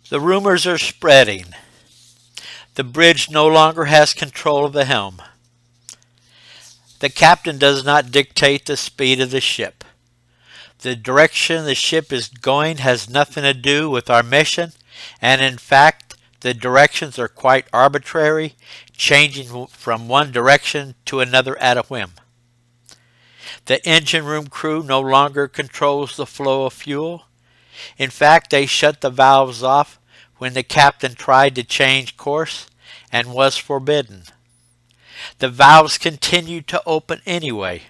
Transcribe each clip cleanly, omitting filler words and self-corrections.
The rumors are spreading. The bridge no longer has control of the helm. The captain does not dictate the speed of the ship. The direction the ship is going has nothing to do with our mission, and in fact, the directions are quite arbitrary, changing from one direction to another at a whim. The engine room crew no longer controls the flow of fuel. In fact, they shut the valves off when the captain tried to change course and was forbidden. The valves continue to open anyway.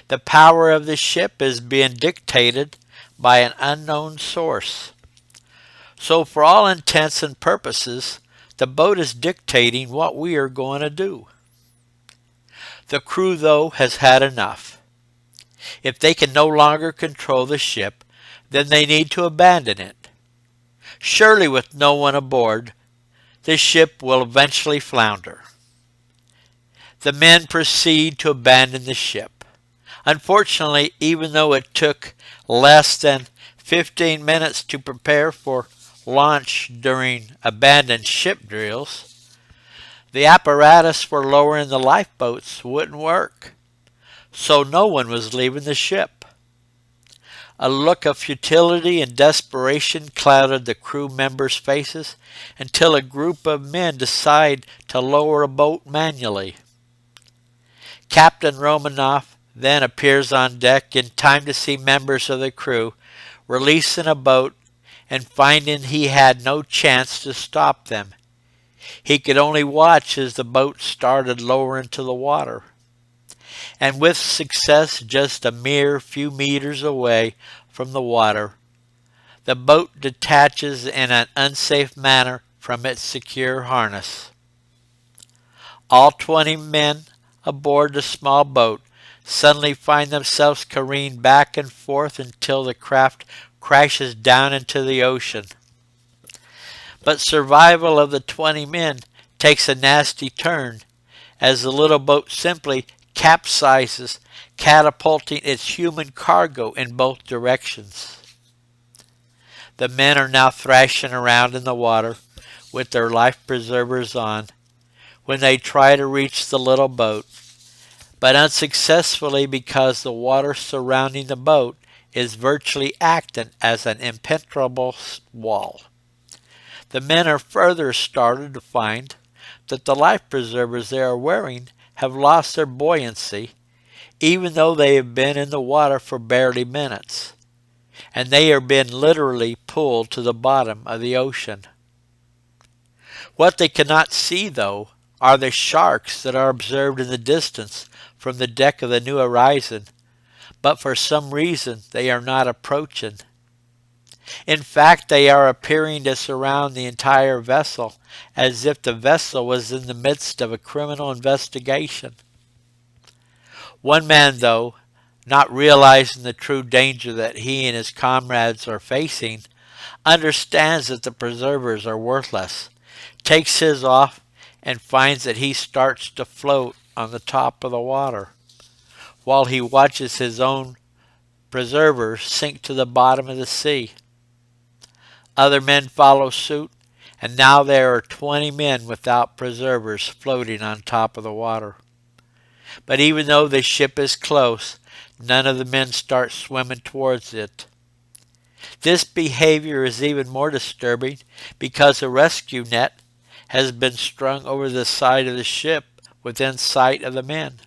The power of the ship is being dictated by an unknown source. So for all intents and purposes, the boat is dictating what we are going to do. The crew, though, has had enough. If they can no longer control the ship, then they need to abandon it. Surely with no one aboard, the ship will eventually flounder. The men proceed to abandon the ship. Unfortunately, even though it took less than 15 minutes to prepare for launch during abandoned ship drills, the apparatus for lowering the lifeboats wouldn't work, so no one was leaving the ship. A look of futility and desperation clouded the crew members' faces until a group of men decide to lower a boat manually. Captain Romanoff then appears on deck in time to see members of the crew releasing a boat, and finding he had no chance to stop them, he could only watch as the boat started lower into the water. And with success just a mere few meters away from the water, the boat detaches in an unsafe manner from its secure harness. All 20 men aboard the small boat suddenly find themselves careened back and forth until the craft crashes down into the ocean. But survival of the 20 men takes a nasty turn as the little boat simply capsizes, catapulting its human cargo in both directions. The men are now thrashing around in the water with their life preservers on when they try to reach the little boat, but unsuccessfully because the water surrounding the boat is virtually acting as an impenetrable wall. The men are further startled to find that the life preservers they are wearing have lost their buoyancy, even though they have been in the water for barely minutes, and they are being literally pulled to the bottom of the ocean. What they cannot see, though, are the sharks that are observed in the distance from the deck of the New Horizon, but for some reason they are not approaching. In fact, they are appearing to surround the entire vessel, as if the vessel was in the midst of a criminal investigation. One man, though, not realizing the true danger that he and his comrades are facing, understands that the preservers are worthless, takes his off, and finds that he starts to float on the top of the water, while he watches his own preservers sink to the bottom of the sea. Other men follow suit, and now there are 20 men without preservers floating on top of the water. But even though the ship is close, none of the men start swimming towards it. This behavior is even more disturbing because a rescue net has been strung over the side of the ship within sight of the men.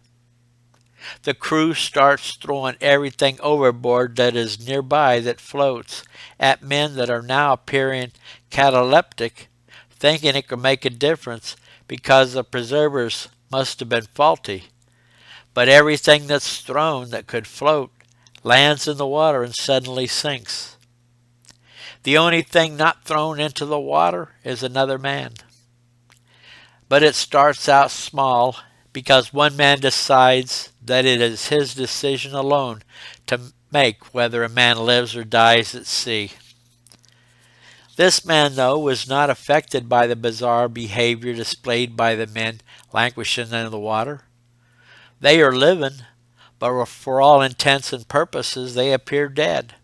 The crew starts throwing everything overboard that is nearby that floats at men that are now appearing cataleptic, thinking it could make a difference because the preservers must have been faulty. But everything that's thrown that could float lands in the water and suddenly sinks. The only thing not thrown into the water is another man. But it starts out small because one man decides that it is his decision alone to make whether a man lives or dies at sea. This man, though, was not affected by the bizarre behavior displayed by the men languishing in the water. They are living, but for all intents and purposes they appear dead.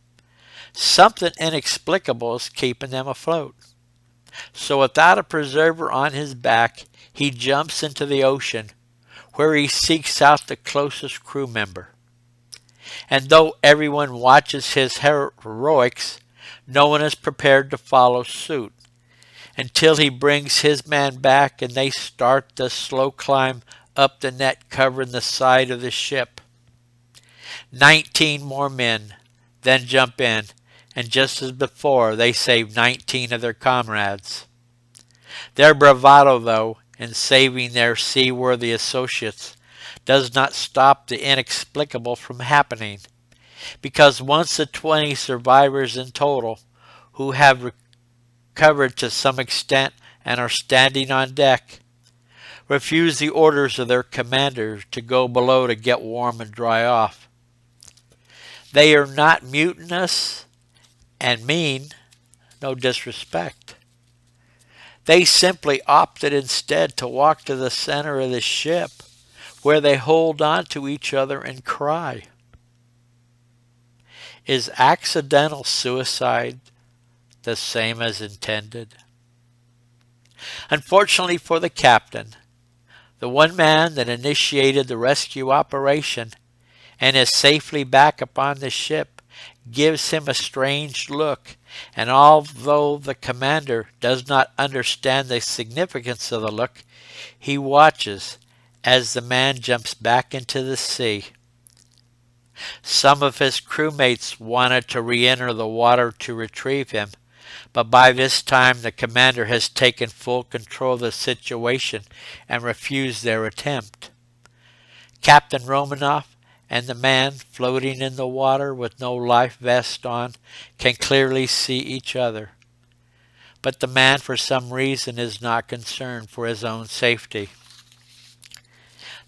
Something inexplicable is keeping them afloat. So without a preserver on his back, he jumps into the ocean, where he seeks out the closest crew member. And though everyone watches his heroics, no one is prepared to follow suit until he brings his man back and they start the slow climb up the net covering the side of the ship. 19 more men then jump in, and just as before, they save 19 of their comrades. Their bravado, though, in saving their seaworthy associates does not stop the inexplicable from happening, because once the 20 survivors in total, who have recovered to some extent and are standing on deck, refuse the orders of their commander to go below to get warm and dry off. They are not mutinous and mean, no disrespect. They simply opted instead to walk to the center of the ship, where they hold on to each other and cry. Is accidental suicide the same as intended? Unfortunately for the captain, the one man that initiated the rescue operation and is safely back upon the ship gives him a strange look, and although the commander does not understand the significance of the look, he watches as the man jumps back into the sea. Some of his crewmates wanted to re-enter the water to retrieve him, but by this time the commander has taken full control of the situation and refused their attempt. Captain Romanoff and the man floating in the water with no life vest on can clearly see each other. But the man for some reason is not concerned for his own safety.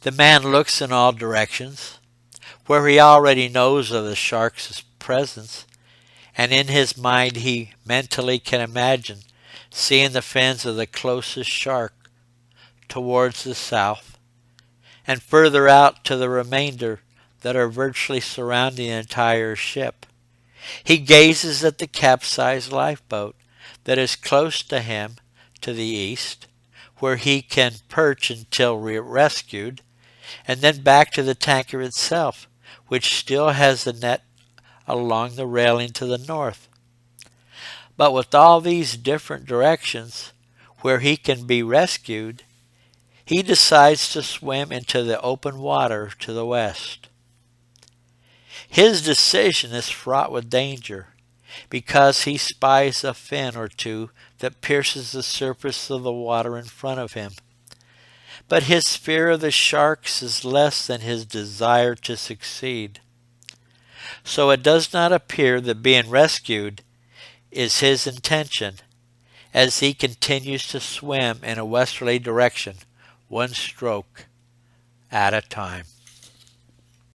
The man looks in all directions, where he already knows of the shark's presence, and in his mind he mentally can imagine seeing the fins of the closest shark towards the south, and further out to the remainder that are virtually surrounding the entire ship. He gazes at the capsized lifeboat that is close to him to the east, where he can perch until rescued, and then back to the tanker itself, which still has the net along the railing to the north. But with all these different directions where he can be rescued, he decides to swim into the open water to the west. His decision is fraught with danger, because he spies a fin or two that pierces the surface of the water in front of him. But his fear of the sharks is less than his desire to succeed. So it does not appear that being rescued is his intention, as he continues to swim in a westerly direction, one stroke at a time.